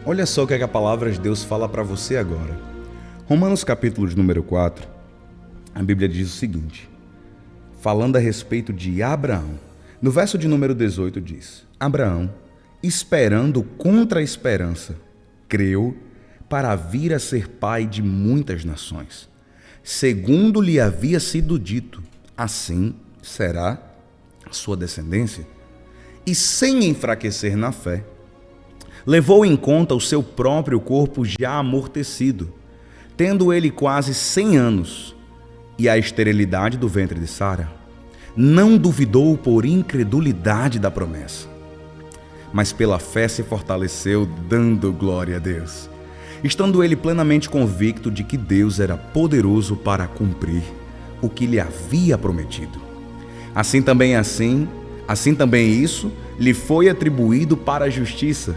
Olha só o que a palavra de Deus fala para você agora. Romanos capítulo de número 4, a Bíblia diz o seguinte, falando a respeito de Abraão. No verso de número 18 diz, Abraão, esperando contra a esperança, creu para vir a ser pai de muitas nações, segundo lhe havia sido dito, assim será a sua descendência. E sem enfraquecer na fé, levou em conta o seu próprio corpo já amortecido, tendo ele quase 100 anos, e a esterilidade do ventre de Sara. Não duvidou por incredulidade da promessa, mas pela fé se fortaleceu, dando glória a Deus, estando ele plenamente convicto de que Deus era poderoso para cumprir o que lhe havia prometido. Assim também isso lhe foi atribuído para a justiça.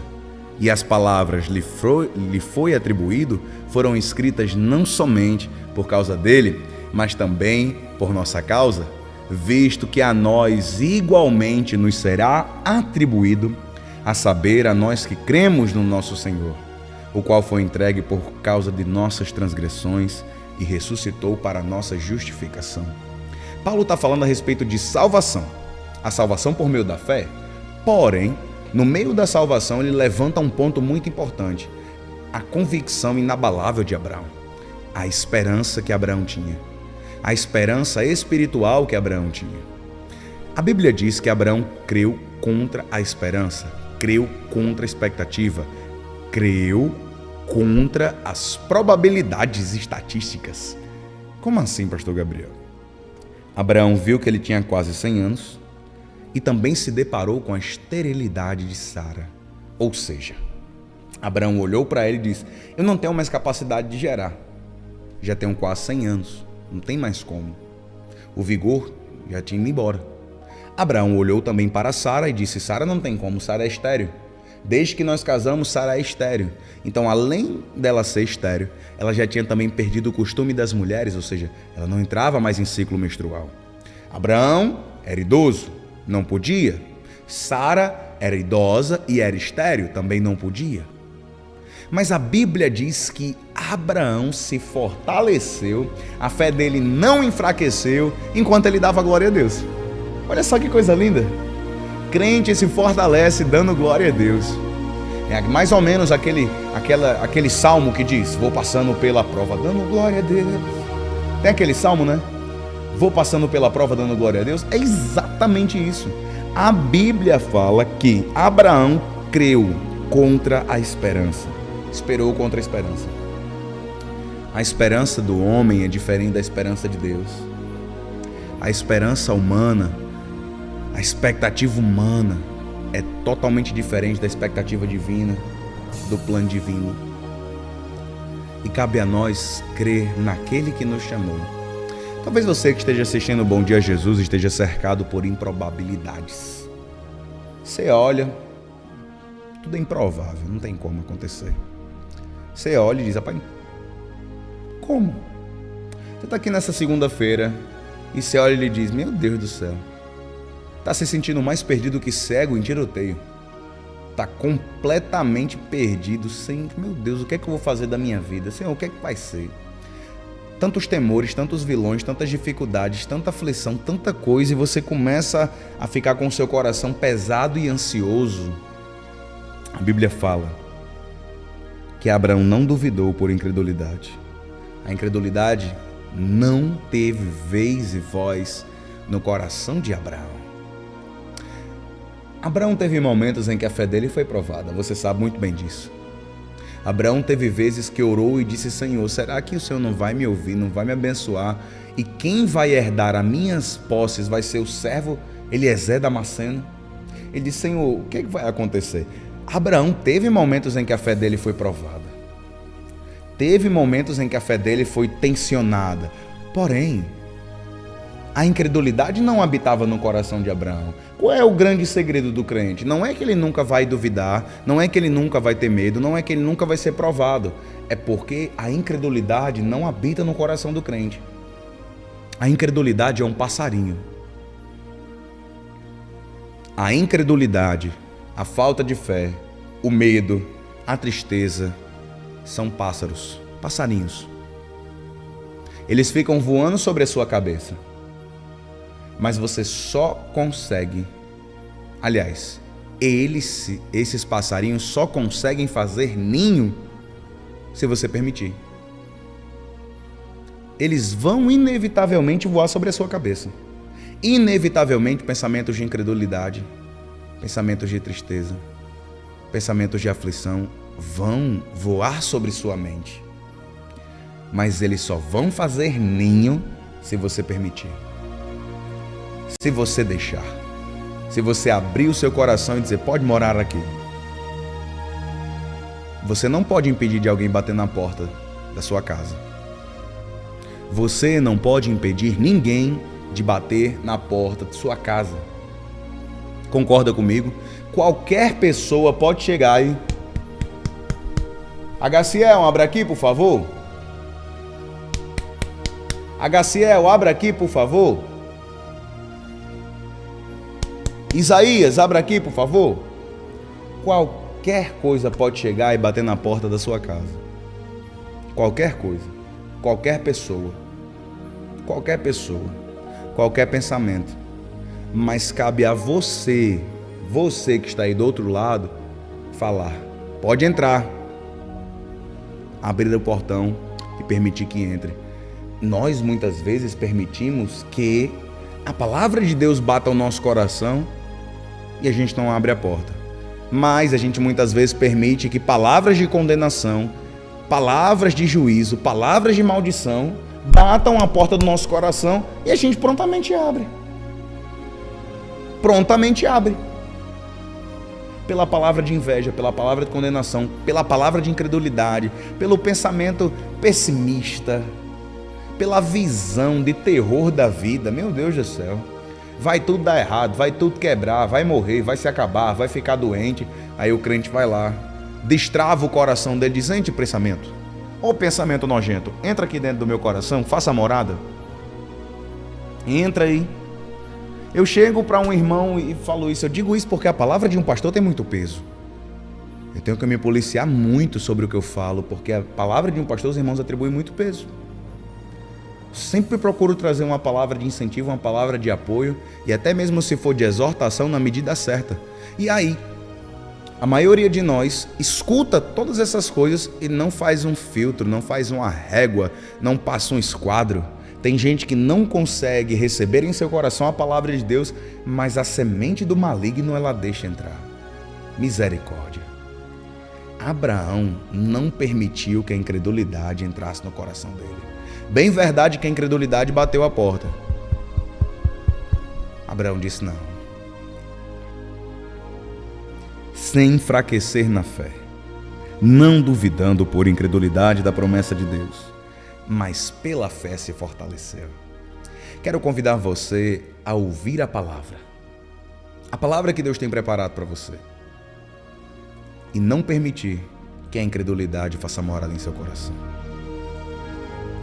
E as palavras lhe foi atribuído foram escritas não somente por causa dele, mas também por nossa causa, visto que a nós igualmente nos será atribuído, a saber, a nós que cremos no nosso Senhor, o qual foi entregue por causa de nossas transgressões e ressuscitou para a nossa justificação. Paulo está falando a respeito de salvação, a salvação por meio da fé, porém, no meio da salvação, ele levanta um ponto muito importante, a convicção inabalável de Abraão, a esperança que Abraão tinha, a esperança espiritual que Abraão tinha. A Bíblia diz que Abraão creu contra a esperança, creu contra a expectativa, creu contra as probabilidades estatísticas. Como assim, pastor Gabriel? Abraão viu que ele tinha quase 100 anos, e também se deparou com a esterilidade de Sara. Ou seja, Abraão olhou para ele e disse, eu não tenho mais capacidade de gerar. Já tenho quase 100 anos, não tem mais como. O vigor já tinha ido embora. Abraão olhou também para Sara e disse, Sara não tem como, Sara é estéril. Desde que nós casamos, Sara é estéril. Então, além dela ser estéril, ela já tinha também perdido o costume das mulheres, ou seja, ela não entrava mais em ciclo menstrual. Abraão era idoso, não podia. Sara era idosa e era estéril, também não podia. Mas a Bíblia diz que Abraão se fortaleceu, a fé dele não enfraqueceu enquanto ele dava glória a Deus. Olha só que coisa linda. Crente se fortalece dando glória a Deus. É mais ou menos aquele salmo que diz, vou passando pela prova dando glória a Deus. Tem aquele salmo, né? Vou passando pela prova dando glória a Deus. É exatamente isso. A Bíblia fala que Abraão creu contra a esperança. Esperou contra a esperança. A esperança do homem é diferente da esperança de Deus. A esperança humana, a expectativa humana é totalmente diferente da expectativa divina, do plano divino. E cabe a nós crer naquele que nos chamou. Talvez você que esteja assistindo o Bom Dia Jesus esteja cercado por improbabilidades. Você olha, tudo é improvável, não tem como acontecer. Você olha e diz, rapaz, como? Você está aqui nessa segunda-feira e você olha e lhe diz, meu Deus do céu, está se sentindo mais perdido que cego em tiroteio. Está completamente perdido, sem, meu Deus, o que é que eu vou fazer da minha vida? Senhor, o que é que vai ser? Tantos temores, tantos vilões, tantas dificuldades, tanta aflição, tanta coisa, e você começa a ficar com o seu coração pesado e ansioso. A Bíblia fala que Abraão não duvidou por incredulidade. A incredulidade não teve vez e voz no coração de Abraão. Abraão teve momentos em que a fé dele foi provada, você sabe muito bem disso. Abraão teve vezes que orou e disse, Senhor, será que o Senhor não vai me ouvir, não vai me abençoar? E quem vai herdar as minhas posses vai ser o servo Eliezer Damasceno? Ele disse, Senhor, o que vai acontecer? Abraão teve momentos em que a fé dele foi provada. Teve momentos em que a fé dele foi tensionada. Porém, a incredulidade não habitava no coração de Abraão. Qual é o grande segredo do crente? Não é que ele nunca vai duvidar, não é que ele nunca vai ter medo, não é que ele nunca vai ser provado. É porque a incredulidade não habita no coração do crente. A incredulidade é um passarinho. A incredulidade, a falta de fé, o medo, a tristeza são pássaros, passarinhos. Eles ficam voando sobre a sua cabeça. Mas você só consegue... Aliás, esses passarinhos só conseguem fazer ninho se você permitir. Eles vão inevitavelmente voar sobre a sua cabeça. Inevitavelmente, pensamentos de incredulidade, pensamentos de tristeza, pensamentos de aflição vão voar sobre sua mente. Mas eles só vão fazer ninho se você permitir. Se você deixar. Se você abrir o seu coração e dizer, pode morar aqui. Você não pode impedir de alguém bater na porta da sua casa. Você não pode impedir ninguém de bater na porta de sua casa. Concorda comigo? Qualquer pessoa pode chegar e... HCL, abra aqui, por favor. HCL, abra aqui, por favor. Isaías, abra aqui, por favor. Qualquer coisa pode chegar e bater na porta da sua casa. Qualquer coisa. Qualquer pessoa. Qualquer pessoa. Qualquer pensamento. Mas cabe a você, você que está aí do outro lado, falar. Pode entrar. Abrir o portão e permitir que entre. Nós muitas vezes permitimos que a palavra de Deus bata ao nosso coração e a gente não abre a porta. Mas a gente muitas vezes permite que palavras de condenação, palavras de juízo, palavras de maldição batam a porta do nosso coração e a gente prontamente abre. Prontamente abre. Pela palavra de inveja, pela palavra de condenação, pela palavra de incredulidade, pelo pensamento pessimista, pela visão de terror da vida. Meu Deus do céu. Vai tudo dar errado, vai tudo quebrar, vai morrer, vai se acabar, vai ficar doente. Aí o crente vai lá, destrava o coração dele, diz, entre pensamento. Ô pensamento nojento, entra aqui dentro do meu coração, faça morada. Entra aí. Eu chego para um irmão e falo isso. Eu digo isso porque a palavra de um pastor tem muito peso. Eu tenho que me policiar muito sobre o que eu falo, porque a palavra de um pastor, os irmãos atribuem muito peso. Sempre procuro trazer uma palavra de incentivo, uma palavra de apoio e até mesmo se for de exortação na medida certa. E aí, a maioria de nós escuta todas essas coisas e não faz um filtro, não faz uma régua, não passa um esquadro. Tem gente que não consegue receber em seu coração a palavra de Deus, mas a semente do maligno ela deixa entrar. Misericórdia. Abraão não permitiu que a incredulidade entrasse no coração dele. Bem verdade que a incredulidade bateu a porta. Abraão disse não. Sem enfraquecer na fé, não duvidando por incredulidade da promessa de Deus, mas pela fé se fortaleceu. Quero convidar você a ouvir a palavra que Deus tem preparado para você, e não permitir que a incredulidade faça morada em seu coração.